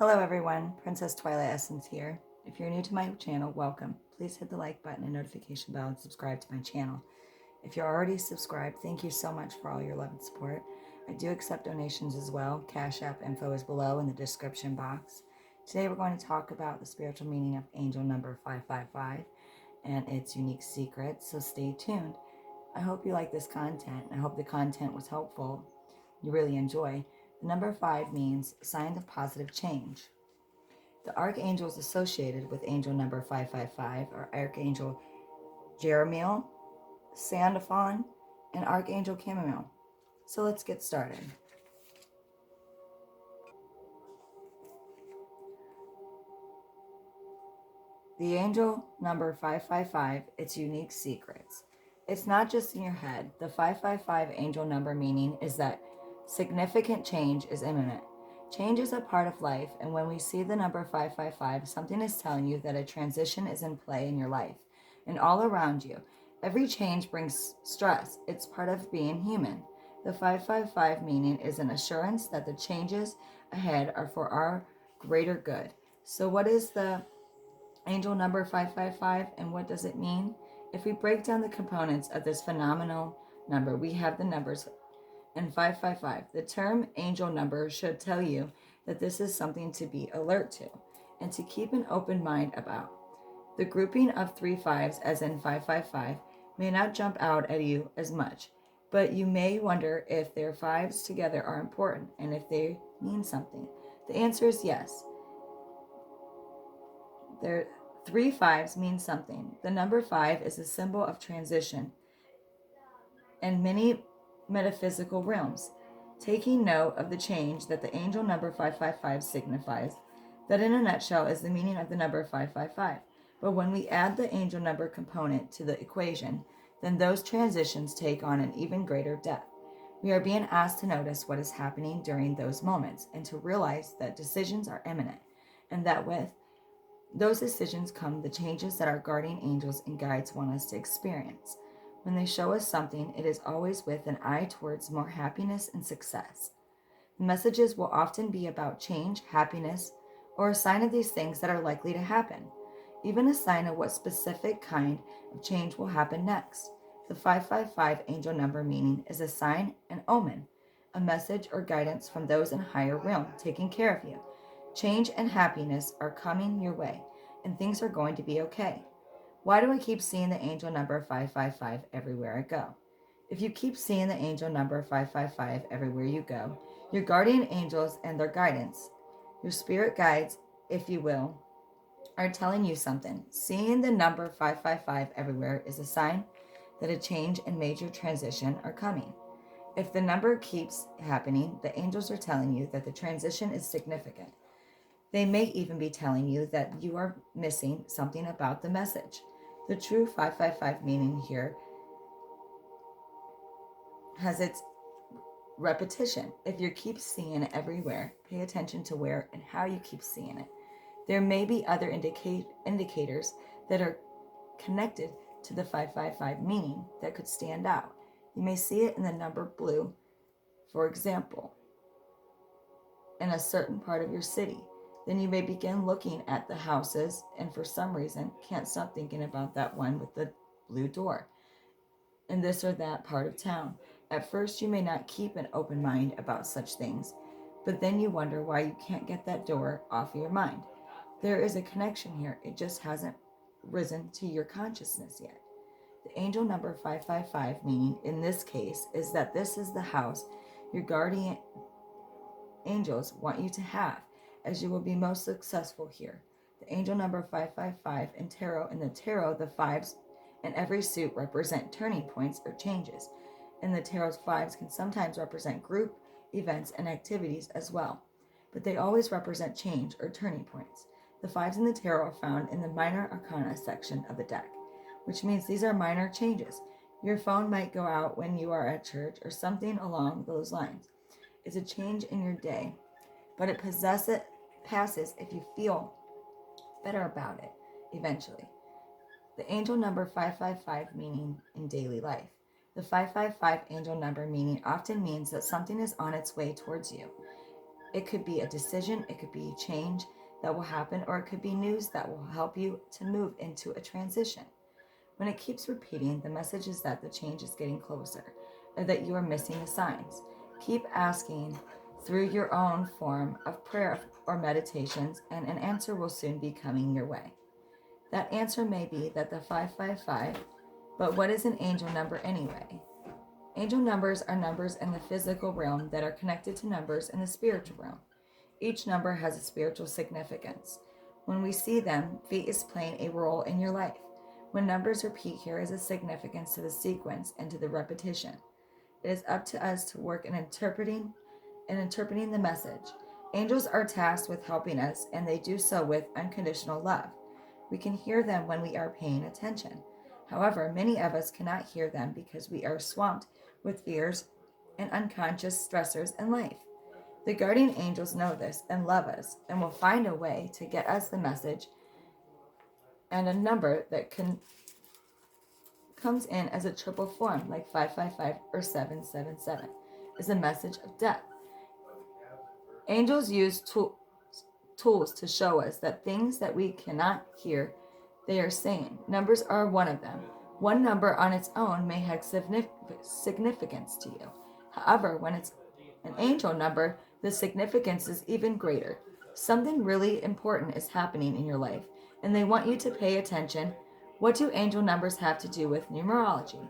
Hello everyone, Princess Twilight Essence here. If you're new to my channel, welcome. Please hit the like button and notification bell and subscribe to my channel. If you're already subscribed, thank you so much for all your love and support. I do accept donations as well. Cash App info is below in the description box. Today we're going to talk about the spiritual meaning of angel number 555 and its unique secrets, so stay tuned. I hope you like this content. I hope the content was helpful. You really enjoy. The number 5 means sign of positive change. The archangels associated with angel number 555 are Archangel Jeremiel, Sandalphon, and Archangel Chamuel. So let's get started. The angel number 555, its unique secrets. It's not just in your head. The 555 angel number meaning is that significant change is imminent. Change is a part of life, and when we see the number 555, something is telling you that a transition is in play in your life and all around you. Every change brings stress. It's part of being human. The 555 meaning is an assurance that the changes ahead are for our greater good. So, what is the angel number 555 and what does it mean? If we break down the components of this phenomenal number, we have the numbers and 555. The term angel number should tell you that this is something to be alert to and to keep an open mind about. The grouping of 3 5s, as in 555, may not jump out at you as much, but you may wonder if their 5s together are important and if they mean something. The answer is yes. Their 3 5s mean something. The number 5 is a symbol of transition in many metaphysical realms. Taking note of the change that the angel number 555 signifies, that in a nutshell is the meaning of the number 555. But when we add the angel number component to the equation, then those transitions take on an even greater depth. We are being asked to notice what is happening during those moments and to realize that decisions are imminent and that with those decisions come the changes that our guardian angels and guides want us to experience. When they show us something, it is always with an eye towards more happiness and success. The messages will often be about change, happiness, or a sign of these things that are likely to happen, even a sign of what specific kind of change will happen next. The 555 angel number meaning is a sign, an omen, a message or guidance from those in higher realm taking care of you. Change and happiness are coming your way, and things are going to be okay. Why do I keep seeing the angel number 555 everywhere I go? If you keep seeing the angel number 555 everywhere you go, your guardian angels and their guidance, your spirit guides, if you will, are telling you something. Seeing the number 555 everywhere is a sign that a change and major transition are coming. If the number keeps happening, the angels are telling you that the transition is significant. They may even be telling you that you are missing something about the message. The true 555 meaning here has its repetition. If you keep seeing it everywhere, pay attention to where and how you keep seeing it. There may be other indicators that are connected to the 555 meaning that could stand out. You may see it in the number blue, for example, in a certain part of your city. Then you may begin looking at the houses and for some reason can't stop thinking about that one with the blue door in this or that part of town. At first you may not keep an open mind about such things, but then you wonder why you can't get that door off of your mind. There is a connection here, it just hasn't risen to your consciousness yet. The angel number 555 meaning in this case is that this is the house your guardian angels want you to have, as you will be most successful here. The angel number 555 in the tarot, the 5s in every suit represent turning points or changes. In the tarot's 5s can sometimes represent group, events, and activities as well, but they always represent change or turning points. The 5s in the tarot are found in the minor arcana section of the deck, which means these are minor changes. Your phone might go out when you are at church or something along those lines. It's a change in your day, but it passes if you feel better about it eventually. The angel number 555 meaning in daily life. The 555 angel number meaning often means that something is on its way towards you. It could be a decision, it could be change that will happen, or it could be news that will help you to move into a transition. When it keeps repeating, the message is that the change is getting closer, or that you are missing the signs. Keep asking through your own form of prayer or meditations, and an answer will soon be coming your way. That answer may be that the 555, but what is an angel number anyway? Angel numbers are numbers in the physical realm that are connected to numbers in the spiritual realm. Each number has a spiritual significance. When we see them, fate is playing a role in your life. When numbers repeat, here is a significance to the sequence and to the repetition. It is up to us to work in interpreting the message. Angels are tasked with helping us, and they do so with unconditional love. We can hear them when we are paying attention. However, many of us cannot hear them because we are swamped with fears and unconscious stressors in life. The guardian angels know this and love us and will find a way to get us the message, and a number that comes in as a triple form like 555 or 777 is a message of death. Angels use tools to show us that things that we cannot hear, they are saying. Numbers are one of them. One number on its own may have significance to you. However, when it's an angel number, the significance is even greater. Something really important is happening in your life, and they want you to pay attention. What do angel numbers have to do with numerology?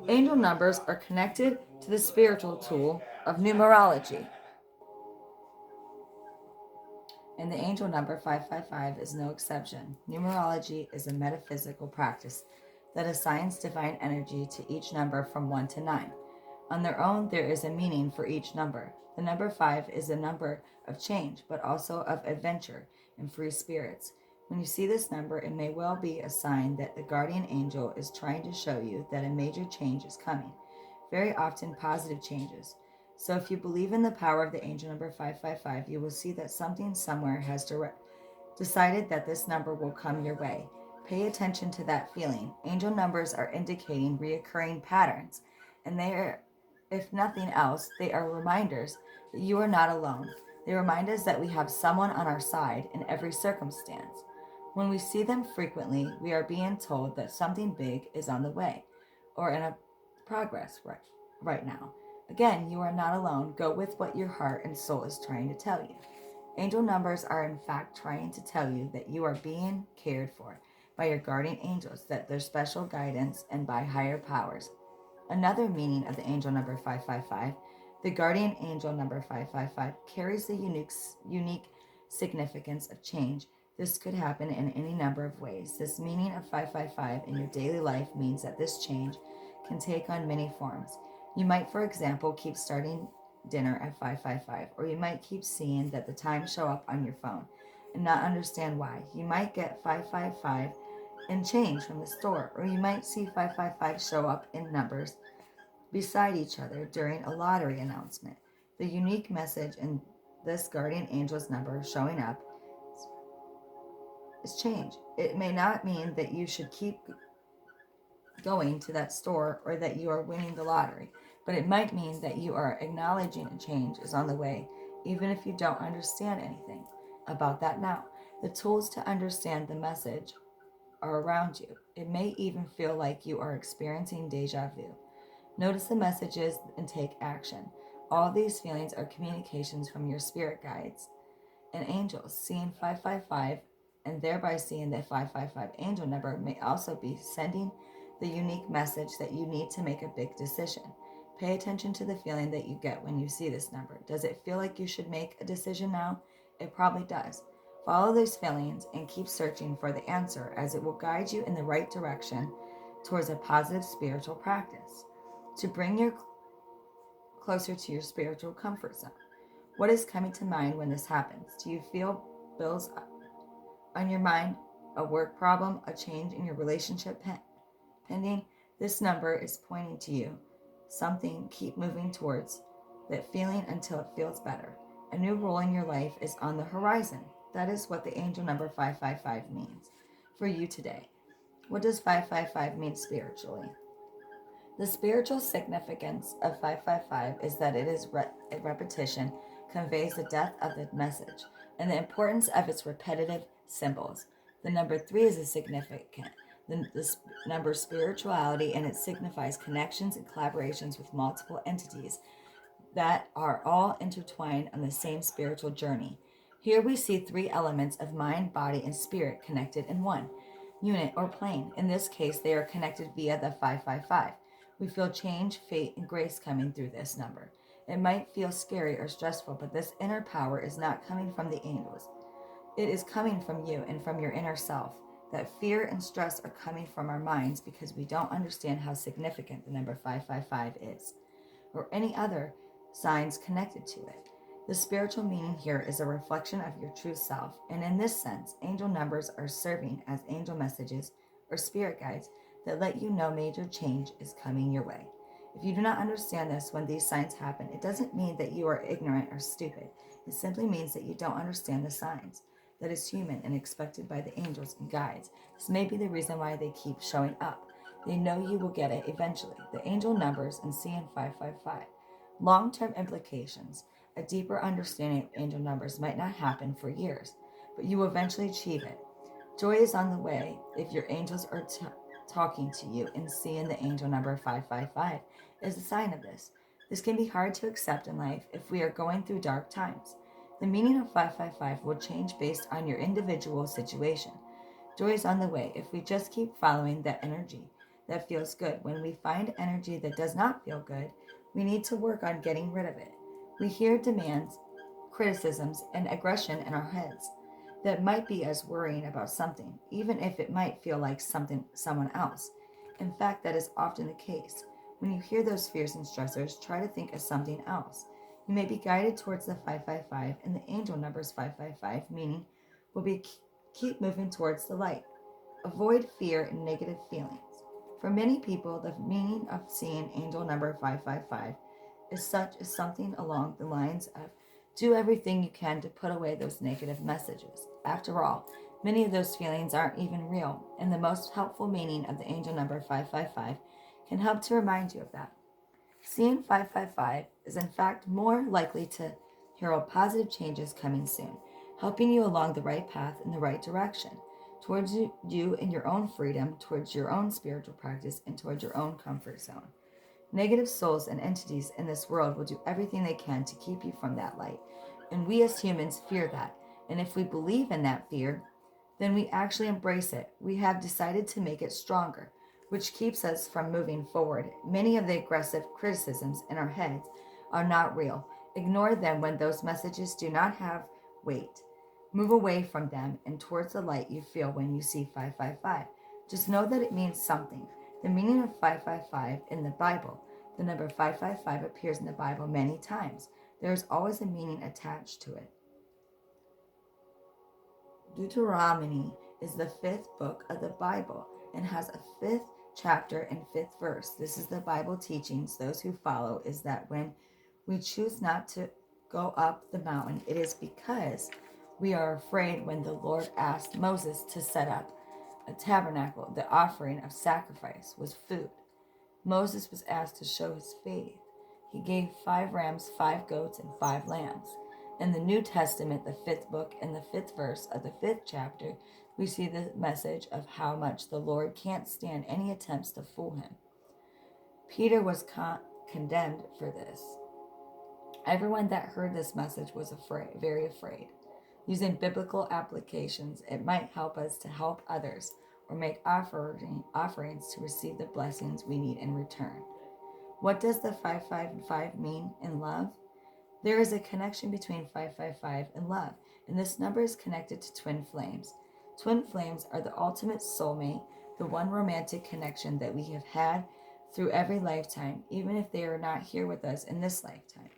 Angel numbers are connected to the spiritual tool of numerology. And the angel number 555 is no exception. Numerology is a metaphysical practice that assigns divine energy to each number from 1 to 9. On their own, there is a meaning for each number. The number 5 is a number of change, but also of adventure and free spirits. When you see this number, it may well be a sign that the guardian angel is trying to show you that a major change is coming, very often positive changes. So if you believe in the power of the angel number 555, you will see that something somewhere has decided that this number will come your way. Pay attention to that feeling. Angel numbers are indicating reoccurring patterns, and they are, if nothing else, they are reminders that you are not alone. They remind us that we have someone on our side in every circumstance. When we see them frequently, we are being told that something big is on the way or in a progress right now. Again, you are not alone. Go with what your heart and soul is trying to tell you. Angel numbers are in fact trying to tell you that you are being cared for by your guardian angels, that their special guidance and by higher powers. Another meaning of the angel number 555, the guardian angel number 555 carries the unique significance of change. This could happen in any number of ways. This meaning of 555 in your daily life means that this change can take on many forms. You might, for example, keep starting dinner at 555, or you might keep seeing that the times show up on your phone and not understand why. You might get 555 and change from the store, or you might see 555 show up in numbers beside each other during a lottery announcement. The unique message in this guardian angel's number showing up is change. It may not mean that you should keep going to that store or that you are winning the lottery, but it might mean that you are acknowledging a change is on the way, even if you don't understand anything about that now. The tools to understand the message are around you. It may even feel like you are experiencing deja vu. Notice the messages and take action. All these feelings are communications from your spirit guides and angels. Seeing 555 and thereby seeing the 555 angel number may also be sending the unique message that you need to make a big decision. Pay attention to the feeling that you get when you see this number. Does it feel like you should make a decision now? It probably does. Follow these feelings and keep searching for the answer, as it will guide you in the right direction towards a positive spiritual practice to bring you closer to your spiritual comfort zone. What is coming to mind when this happens? Do you feel bills on your mind, a work problem, a change in your relationship pending? This number is pointing to you something. Keep moving towards that feeling until it feels better. A new role in your life is on the horizon. That is what the angel number 555 means for you today. What does 555 mean spiritually? The spiritual significance of 555 is that it is a repetition conveys the depth of the message and the importance of its repetitive symbols. The number 3 is a significant. The number spirituality, and it signifies connections and collaborations with multiple entities that are all intertwined on the same spiritual journey. Here we see three elements of mind, body, and spirit connected in one unit or plane. In this case, they are connected via the 555. We feel change, fate, and grace coming through this number. It might feel scary or stressful, but this inner power is not coming from the angels. It is coming from you and from your inner self. That fear and stress are coming from our minds because we don't understand how significant the number 555 is, or any other signs connected to it. The spiritual meaning here is a reflection of your true self, and in this sense, angel numbers are serving as angel messages or spirit guides that let you know major change is coming your way. If you do not understand this when these signs happen, it doesn't mean that you are ignorant or stupid. It simply means that you don't understand the signs. That is human and expected by the angels and guides. This may be the reason why they keep showing up. They know you will get it eventually. The angel numbers and CN 555. Long-term implications. A deeper understanding of angel numbers might not happen for years, but you will eventually achieve it. Joy is on the way if your angels are talking to you, and seeing the angel number 555 is a sign of this. This can be hard to accept in life if we are going through dark times. The meaning of 555 will change based on your individual situation. Joy is on the way if we just keep following that energy that feels good. When we find energy that does not feel good, we need to work on getting rid of it. We hear demands, criticisms, and aggression in our heads that might be us worrying about something, even if it might feel like someone else. In fact, that is often the case. When you hear those fears and stressors, try to think of something else. You may be guided towards the 555, and the angel numbers 555, meaning will be keep moving towards the light. Avoid fear and negative feelings. For many people, the meaning of seeing angel number 555 is something along the lines of do everything you can to put away those negative messages. After all, many of those feelings aren't even real, and the most helpful meaning of the angel number 555 can help to remind you of that. Seeing 555 is in fact more likely to herald positive changes coming soon, helping you along the right path in the right direction, towards you and your own freedom, towards your own spiritual practice, and towards your own comfort zone. Negative souls and entities in this world will do everything they can to keep you from that light, and we as humans fear that. And if we believe in that fear, then we actually embrace it. We have decided to make it stronger, which keeps us from moving forward. Many of the aggressive criticisms in our heads are not real. Ignore them when those messages do not have weight. Move away from them and towards the light you feel when you see 555. Just know that it means something. The meaning of 555 in the Bible, the number 555 appears in the Bible many times. There is always a meaning attached to it. Deuteronomy is the fifth book of the Bible and has a fifth chapter and fifth verse. This is the Bible teachings. Those who follow is that when we choose not to go up the mountain, it is because we are afraid. When the Lord asked Moses to set up a tabernacle, the offering of sacrifice was food. Moses was asked to show his faith. He gave 5 rams, 5 goats, and 5 lambs. In the New Testament, the fifth book and the fifth verse of the fifth chapter, we see the message of how much the Lord can't stand any attempts to fool him. Peter was condemned for this. Everyone that heard this message was very afraid. Using biblical applications, it might help us to help others or make offerings to receive the blessings we need in return. What does the 555 mean in love? There is a connection between 555 and love, and this number is connected to twin flames. Twin flames are the ultimate soulmate, the one romantic connection that we have had through every lifetime, even if they are not here with us in this lifetime.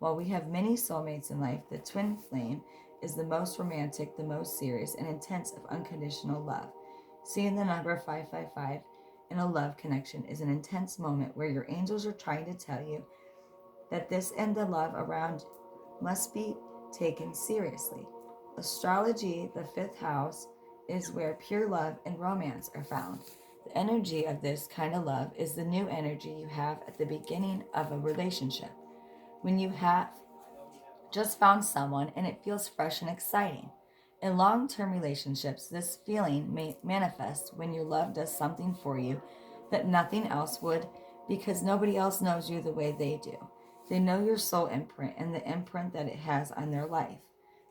While we have many soulmates in life, the twin flame is the most romantic, the most serious, and intense of unconditional love. Seeing the number 555 in a love connection is an intense moment where your angels are trying to tell you that this and the love around must be taken seriously. Astrology, the fifth house, is where pure love and romance are found. The energy of this kind of love is the new energy you have at the beginning of a relationship. When you have just found someone and it feels fresh and exciting. In long term relationships, this feeling may manifest when your love does something for you that nothing else would because nobody else knows you the way they do. They know your soul imprint and the imprint that it has on their life.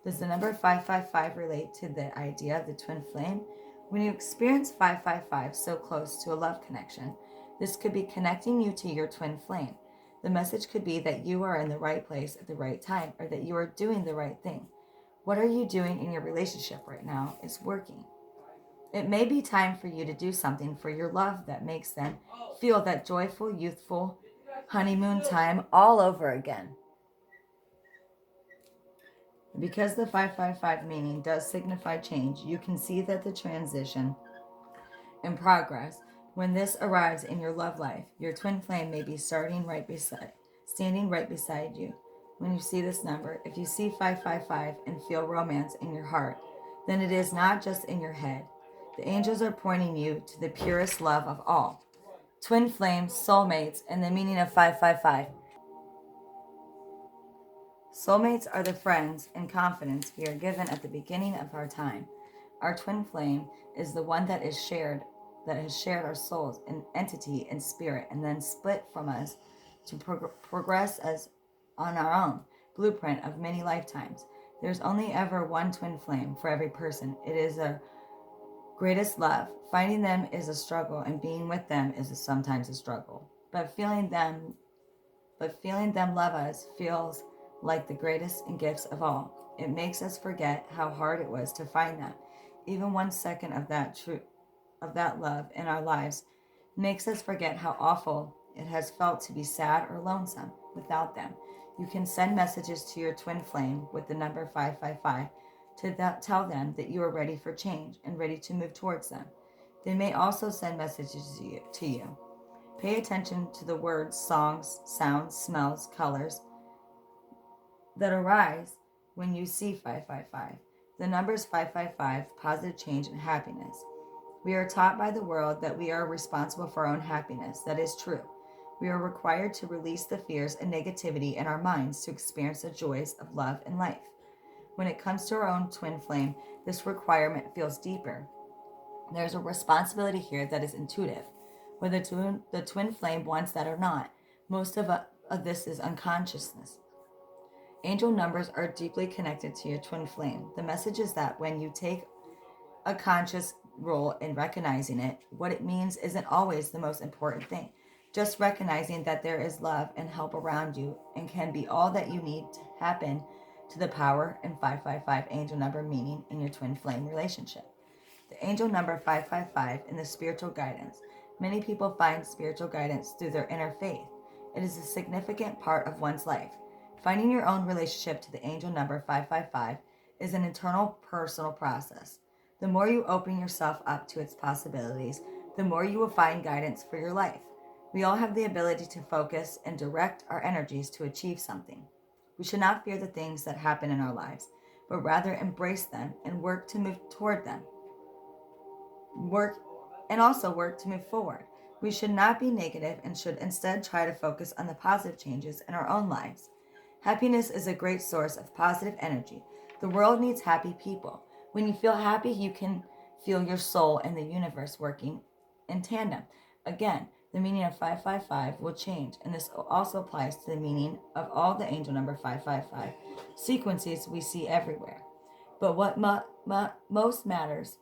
Does the number 555 relate to the idea of the twin flame? When you experience 555 so close to a love connection, this could be connecting you to your twin flame. The message could be that you are in the right place at the right time or that you are doing the right thing. What are you doing in your relationship right now is working. It may be time for you to do something for your love that makes them feel that joyful, youthful honeymoon time all over again. Because the 555 meaning does signify change, you can see that the transition in progress. When this arrives in your love life, your twin flame may be standing right beside you. When you see this number, if you see 555 and feel romance in your heart, then it is not just in your head. The angels are pointing you to the purest love of all. Twin flames, soulmates, and the meaning of 555. Soulmates are the friends and confidence we are given at the beginning of our time. Our twin flame is the one that has shared our souls and entity and spirit and then split from us to progress as on our own blueprint of many lifetimes. There's only ever one twin flame for every person. It is our greatest love. Finding them is a struggle and being with them is sometimes a struggle. Feeling them love us feels like the greatest and gifts of all. It makes us forget how hard it was to find them. Even 1 second of that love in our lives makes us forget how awful it has felt to be sad or lonesome without them. You can send messages to your twin flame with the number 555 to tell them that you are ready for change and ready to move towards them. They may also send messages to you. Pay attention to the words, songs, sounds, smells, colors that arise when you see 555. The numbers 555, positive change and happiness. We are taught by the world that we are responsible for our own happiness. That is true. We are required to release the fears and negativity in our minds to experience the joys of love and life. When it comes to our own twin flame, this requirement feels deeper. There's a responsibility here that is intuitive. Whether the twin flame wants that or not, most of this is unconsciousness. Angel numbers are deeply connected to your twin flame. The message is that when you take a conscious role in recognizing it, what it means isn't always the most important thing. Just recognizing that there is love and help around you and can be all that you need to happen to the power and 555 angel number meaning in your twin flame relationship. The angel number 555 in the spiritual guidance. Many people find spiritual guidance through their inner faith. It is a significant part of one's life. Finding your own relationship to the angel number 555 is an internal personal process. The more you open yourself up to its possibilities, the more you will find guidance for your life. We all have the ability to focus and direct our energies to achieve something. We should not fear the things that happen in our lives, but rather embrace them and work to move toward them. Work to move forward. We should not be negative and should instead try to focus on the positive changes in our own lives. Happiness is a great source of positive energy. The world needs happy people. When you feel happy, you can feel your soul and the universe working in tandem. Again, the meaning of 555 will change, and this also applies to the meaning of all the angel number 555 sequences we see everywhere. But what most matters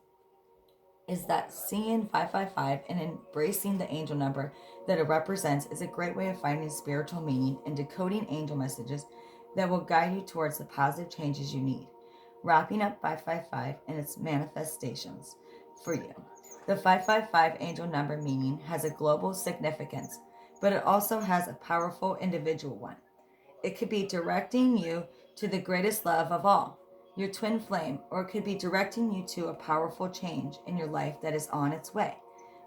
is that seeing 555 and embracing the angel number that it represents is a great way of finding spiritual meaning and decoding angel messages that will guide you towards the positive changes you need. Wrapping up 555 and its manifestations for you. The 555 angel number meaning has a global significance, but it also has a powerful individual one. It could be directing you to the greatest love of all, your twin flame, or it could be directing you to a powerful change in your life that is on its way.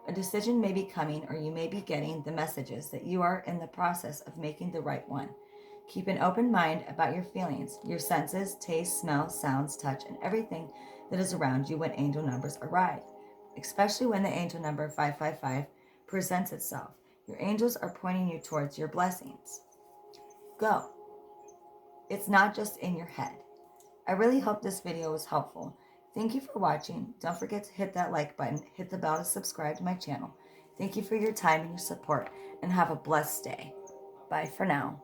A decision may be coming, or you may be getting the messages that you are in the process of making the right one. Keep an open mind about your feelings, your senses, taste, smell, sounds, touch, and everything that is around you when angel numbers arrive, especially when the angel number 555 presents itself. Your angels are pointing you towards your blessings. Go. It's not just in your head. I really hope this video was helpful. Thank you for watching. Don't forget to hit that like button, hit the bell to subscribe to my channel. Thank you for your time and your support, and have a blessed day. Bye for now.